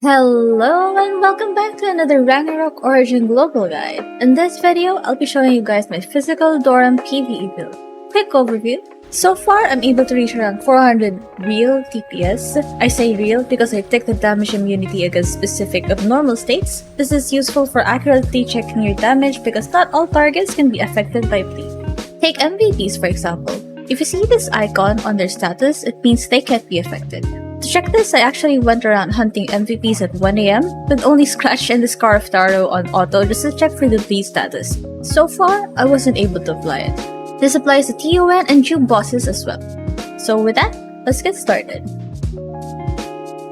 Hello and welcome back to another Ragnarok Origin Global Guide. In this video, I'll be showing you guys my physical Doram PVE build. Quick overview. So far, I'm able to reach around 400 real DPS. I say real because I take the damage immunity against specific abnormal states. This is useful for accurately checking your damage because not all targets can be affected by bleed. Take MVPs for example. If you see this icon on their status, it means they can't be affected. To check this, I actually went around hunting MVPs at 1 AM with only Scratch and the Scar of Taro on auto just to check for the bleed status. So far, I wasn't able to apply it. This applies to TON and Cube bosses as well. So with that, let's get started.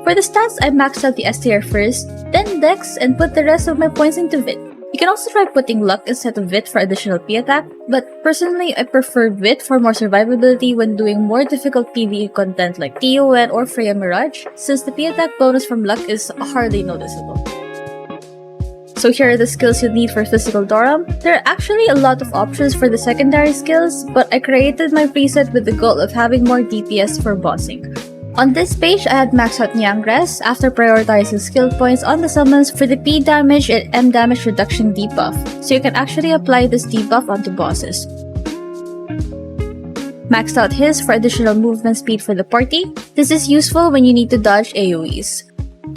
For the stats, I maxed out the S tier first, then Dex, and put the rest of my points into Vit. You can also try putting Luck instead of Vit for additional P attack, but personally I prefer Vit for more survivability when doing more difficult PvE content like TON or Freya Mirage, since the P attack bonus from Luck is hardly noticeable. So here are the skills you need for physical Doram. There are actually a lot of options for the secondary skills, but I created my preset with the goal of having more DPS for bossing. On this page, I had maxed out Nyangras after prioritizing skill points on the summons for the P damage and M damage reduction debuff, so you can actually apply this debuff onto bosses. Maxed out his for additional movement speed for the party. This is useful when you need to dodge AoEs.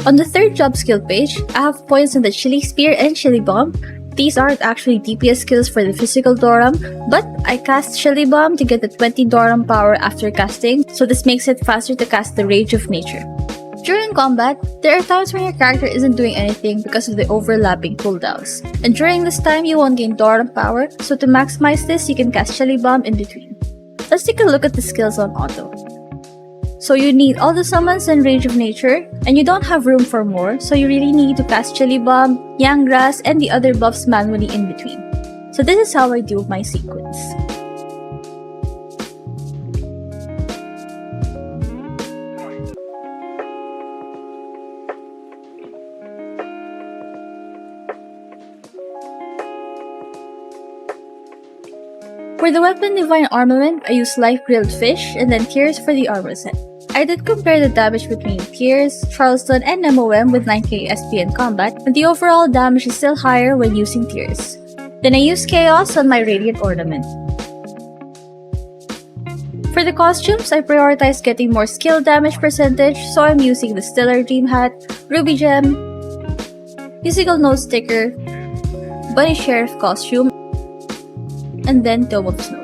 On the third job skill page, I have points in the Chili Spear and Chili Bomb. These aren't actually DPS skills for the physical Doram, but I cast Chili Bomb to get the 20 Doram power after casting, so this makes it faster to cast the Rage of Nature. During combat, there are times when your character isn't doing anything because of the overlapping cooldowns. And during this time, you won't gain Doram power, so to maximize this, you can cast Chili Bomb in between. Let's take a look at the skills on auto. So you need all the summons and Rage of Nature, and you don't have room for more, so you really need to cast Chili Bomb, Nyangras, and the other buffs manually in between. So this is how I do my sequence. For the weapon Divine Armament, I use Life Grilled Fish and then Tears for the armor set. I did compare the damage between Tears, Charleston, and MOM with 9k SP in combat, and the overall damage is still higher when using Tears. Then I use Chaos on my Radiant Ornament. For the costumes, I prioritized getting more skill damage percentage, so I'm using the Stellar Dream Hat, Ruby Gem, Musical Nose Sticker, Bunny Sheriff costume, and then Dome of Snow.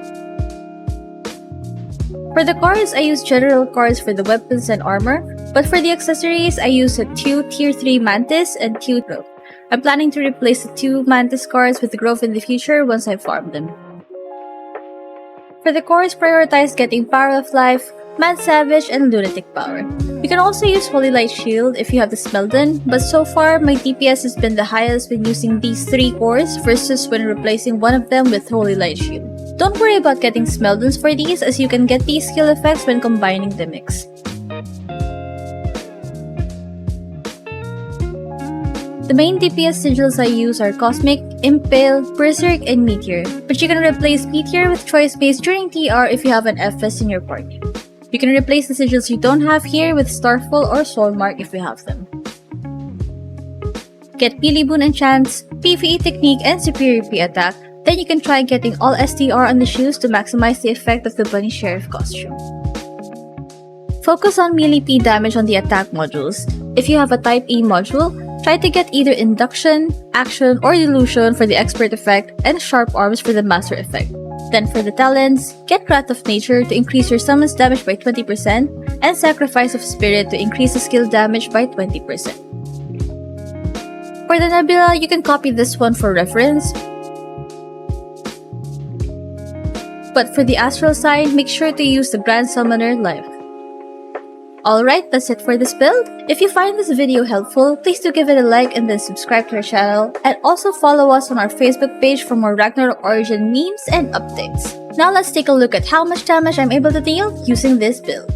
For the cores, I use general cores for the weapons and armor, but for the accessories, I use a 2 Tier 3 Mantis and 2 Growth. I'm planning to replace the 2 Mantis cores with the Growth in the future once I farm them. For the cores, prioritize getting Power of Life, Mad Savage, and Lunatic Power. You can also use Holy Light Shield if you have the Smeldon, but so far, my DPS has been the highest when using these 3 cores versus when replacing one of them with Holy Light Shield. Don't worry about getting Smeldons for these, as you can get these skill effects when combining the mix. The main DPS sigils I use are Cosmic, Impale, Berserk, and Meteor, but you can replace Meteor with Choice Base during TR if you have an FS in your party. You can replace the sigils you don't have here with Starfall or Soulmark if you have them. Get Peely Boon Enchants, PVE Technique, and Superior P attack. Then you can try getting all STR on the shoes to maximize the effect of the Bunny Sheriff costume. Focus on melee P damage on the attack modules. If you have a Type E module, try to get either Induction, Action, or Delusion for the Expert effect and Sharp Arms for the Master effect. Then for the talents, get Wrath of Nature to increase your summons damage by 20% and Sacrifice of Spirit to increase the skill damage by 20%. For the Nebula, you can copy this one for reference, but for the Astral side, make sure to use the Grand Summoner Life. Alright, that's it for this build. If you find this video helpful, please do give it a like and then subscribe to our channel, and also follow us on our Facebook page for more Ragnarok Origin memes and updates. Now let's take a look at how much damage I'm able to deal using this build.